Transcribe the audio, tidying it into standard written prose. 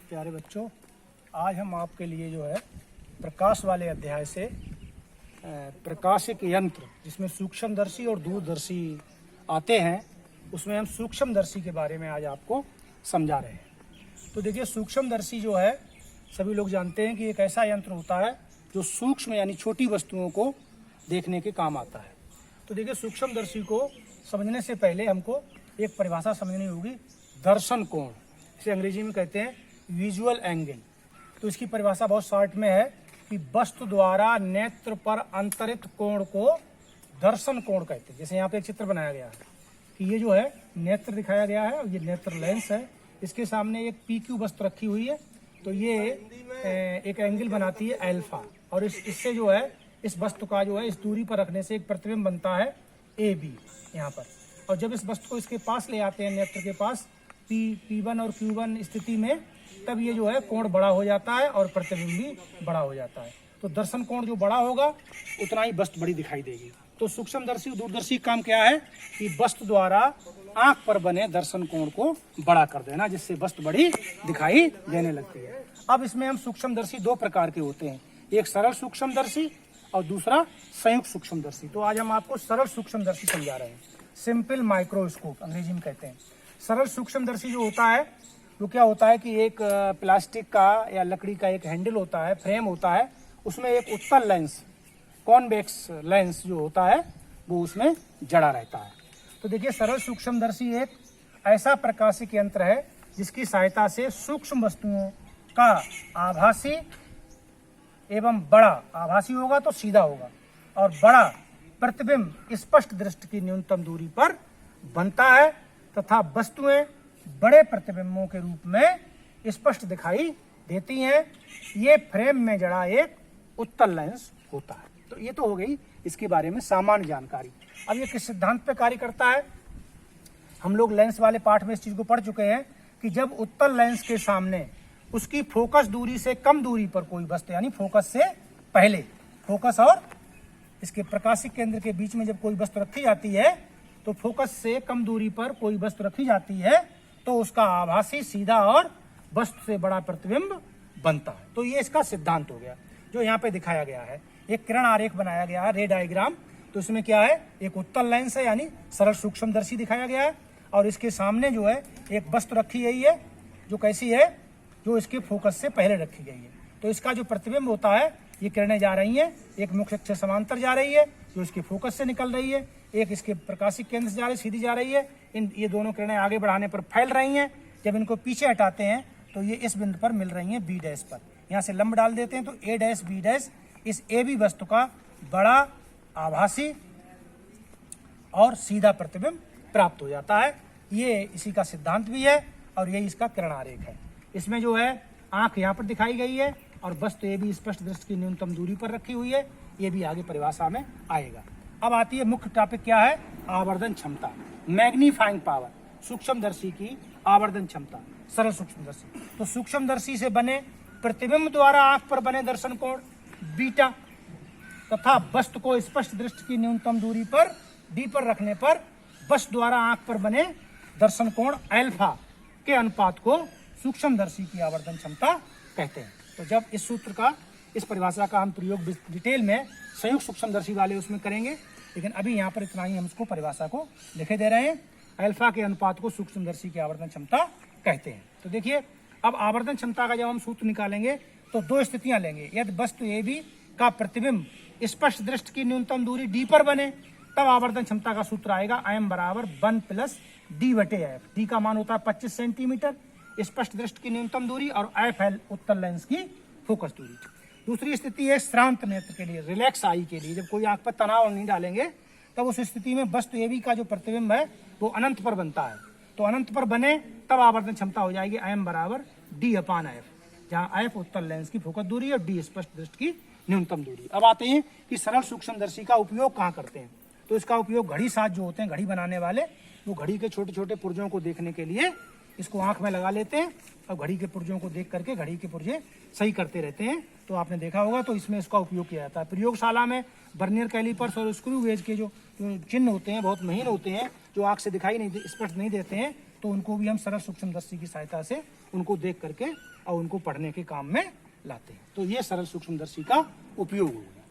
प्यारे बच्चों, आज हम आपके लिए जो है प्रकाश वाले अध्याय से प्रकाशिक यंत्र जिसमें सूक्ष्मदर्शी और दूरदर्शी आते हैं, उसमें हम सूक्ष्मदर्शी के बारे में आज आपको समझा रहे हैं। तो देखिए, सूक्ष्मदर्शी जो है सभी लोग जानते हैं कि एक ऐसा यंत्र होता है जो सूक्ष्म यानी छोटी वस्तुओं को देखने के काम आता है। तो देखिए, सूक्ष्मदर्शी को समझने से पहले हमको एक परिभाषा समझनी होगी, दर्शन कोण, इसे अंग्रेजी में कहते हैं विजुअल एंगल। तो इसकी परिभाषा बहुत शॉर्ट में है कि वस्तु द्वारा नेत्र पर अंतरित कोण को दर्शन कोण कहते हैं। जैसे यहाँ पे एक चित्र बनाया गया है कि ये जो है नेत्र दिखाया गया है और ये नेत्र लेंस है, इसके सामने एक PQ वस्तु रखी हुई है, तो ये एक एंगल बनाती है अल्फा, और इससे जो है इस वस्तु का जो है इस दूरी पर रखने से एक प्रतिबिंब बनता है AB यहाँ पर। और जब इस वस्तु को इसके पास ले आते हैं, नेत्र के पास P1 और Q1 स्थिति में, तब ये जो है कोण बड़ा हो जाता है और प्रतिबिंब भी बड़ा हो जाता है। तो दर्शन कोण जो बड़ा होगा उतना ही वस्तु बड़ी दिखाई देगी। तो सूक्ष्मदर्शी और दूरदर्शी काम क्या है कि वस्तु द्वारा आंख पर बने दर्शन कोण को बड़ा कर देना, जिससे वस्तु बड़ी दिखाई देने लगती है। अब इसमें हम सूक्ष्मदर्शी दो प्रकार के होते हैं, एक सरल सूक्ष्मदर्शी और दूसरा संयुक्त सूक्ष्मदर्शी। तो आज हम आपको सरल सूक्ष्मदर्शी समझा रहे हैं, सिंपल माइक्रोस्कोप अंग्रेजी में कहते हैं। सरल सूक्ष्मदर्शी जो होता है वो क्या होता है कि एक प्लास्टिक का या लकड़ी का एक हैंडल होता है, फ्रेम होता है, उसमें एक उत्तल लेंस, कॉन्वेक्स लेंस जो होता है वो उसमें जड़ा रहता है। तो देखिए, सरल सूक्ष्मदर्शी एक ऐसा प्रकाशिक यंत्र है जिसकी सहायता से सूक्ष्म वस्तुओं का आभासी एवं बड़ा, आभासी होगा तो सीधा होगा, और बड़ा प्रतिबिंब स्पष्ट दृष्टि की न्यूनतम दूरी पर बनता है तथा वस्तुएं बड़े प्रतिबिंबों के रूप में स्पष्ट दिखाई देती हैं। ये फ्रेम में जड़ा एक उत्तल लेंस होता है। तो ये तो हो गई इसके बारे में सामान्य जानकारी। अब ये किस सिद्धांत पे कार्य करता है? हम लोग लेंस वाले पाठ में इस चीज को पढ़ चुके हैं कि जब उत्तल लेंस के सामने उसकी फोकस दूरी से कम दूरी पर कोई वस्तु, यानी फोकस से पहले, फोकस और इसके प्रकाशिक केंद्र के बीच में जब कोई वस्तु रखी जाती है, तो फोकस से कम दूरी पर कोई वस्तु रखी जाती है तो उसका आभासी सीधा और वस्तु से बड़ा प्रतिबिंब बनता है। तो ये इसका सिद्धांत हो गया जो यहाँ पे दिखाया गया है। एक किरण आरेख बनाया गया है, रे डायग्राम। तो इसमें क्या है, एक उत्तल लेंस है यानी सरल सूक्ष्मदर्शी दिखाया गया है, और इसके सामने जो है एक वस्तु रखी गई है जो कैसी है, जो इसके फोकस से पहले रखी गई है। तो इसका जो प्रतिबिंब होता है, ये किरणें जा रही हैं, एक मुख्य अक्ष समांतर जा रही है जो इसके फोकस से निकल रही है, एक इसके प्रकाशिक केंद्र से जा रही, सीधी जा रही है। ये दोनों किरणें आगे बढ़ाने पर फैल रही हैं। जब इनको पीछे हटाते हैं तो ये इस बिंदु पर मिल रही हैं B' पर। यहाँ से लंब डाल देते हैं तो A' B' इस AB वस्तु का बड़ा आभासी और सीधा प्रतिबिंब प्राप्त हो जाता है। ये इसी का सिद्धांत भी है और यही इसका किरण आरेख है। इसमें जो है आंख यहाँ पर दिखाई गई है और वस्तु AB स्पष्ट दृष्टि की न्यूनतम दूरी पर रखी हुई है। ये भी आगे परिभाषा में आएगा। अब आती है मुख्य टॉपिक, क्या है, आवर्धन क्षमता, मैग्नीफाइंग पावर, सूक्ष्मदर्शी की आवर्धन क्षमता, सरल सूक्ष्मदर्शी। तो सूक्ष्मदर्शी से बने प्रतिबिंब द्वारा आंख पर बने दर्शन कोण बीटा तथा वस्तु को स्पष्ट दृष्टि की न्यूनतम दूरी पर D पर रखने पर वस्तु द्वारा आंख पर बने दर्शन कोण अल्फा के अनुपात को सूक्ष्मदर्शी की आवर्धन क्षमता कहते हैं। तो जब इस सूत्र का, इस परिभाषा का हम प्रयोग डिटेल में संयुक्त सूक्ष्मदर्शी वाले उसमें करेंगे, लेकिन अभी यहाँ पर इतना ही हम उसको परिभाषा को लिखे दे रहे हैं। अल्फा के अनुपात को सूक्ष्मदर्शी की आवर्धन क्षमता कहते हैं। तो देखिए, अब आवर्धन क्षमता का जब हम सूत्र निकालेंगे तो दो स्थितियां लेंगे। यदि वस्तु AB का प्रतिबिंब स्पष्ट दृष्टि की न्यूनतम दूरी D पर बने, तब आवर्धन क्षमता का सूत्र आएगा M बराबर 1 + D/F। D का मान होता है 25 सेंटीमीटर स्पष्ट दृष्टि की न्यूनतम दूरी, और F है उत्तल लेंस की फोकस दूरी। दूसरी स्थिति है श्रांत नेत्र के लिए, रिलैक्स आई के लिए। जब कोई आंख पर तनाव नहीं डालेंगे तब उस स्थिति में वस्तु AB का जो प्रतिबिंब है वो अनंत पर बनता है। तो अनंत पर बने तब आवर्धन क्षमता हो जाएगी M बराबर D/F, जहाँ F उत्तल लेंस की फोकस दूरी और D स्पष्ट दृष्टि की न्यूनतम दूरी। अब आते हैं कि सरल सूक्ष्मदर्शी का उपयोग कहाँ करते हैं। तो इसका उपयोग घड़ी साज जो होते हैं, घड़ी बनाने वाले, वो घड़ी के छोटे छोटे पुर्जों को देखने के लिए इसको आंख में लगा लेते हैं और घड़ी के पुर्जों को देख करके घड़ी के पुर्जे सही करते रहते हैं। तो आपने देखा होगा, तो इसमें इसका उपयोग किया जाता है। प्रयोगशाला में वर्नियर कैलिपर्स और स्क्रू गेज के जो चिन्ह होते हैं बहुत महीन होते हैं, जो आंख से दिखाई नहीं, स्पष्ट नहीं देते हैं, तो उनको भी हम सरल सूक्ष्मदर्शी की सहायता से उनको देख करके और उनको पढ़ने के काम में लाते हैं। तो ये सरल सूक्ष्मदर्शी का उपयोग हो गया।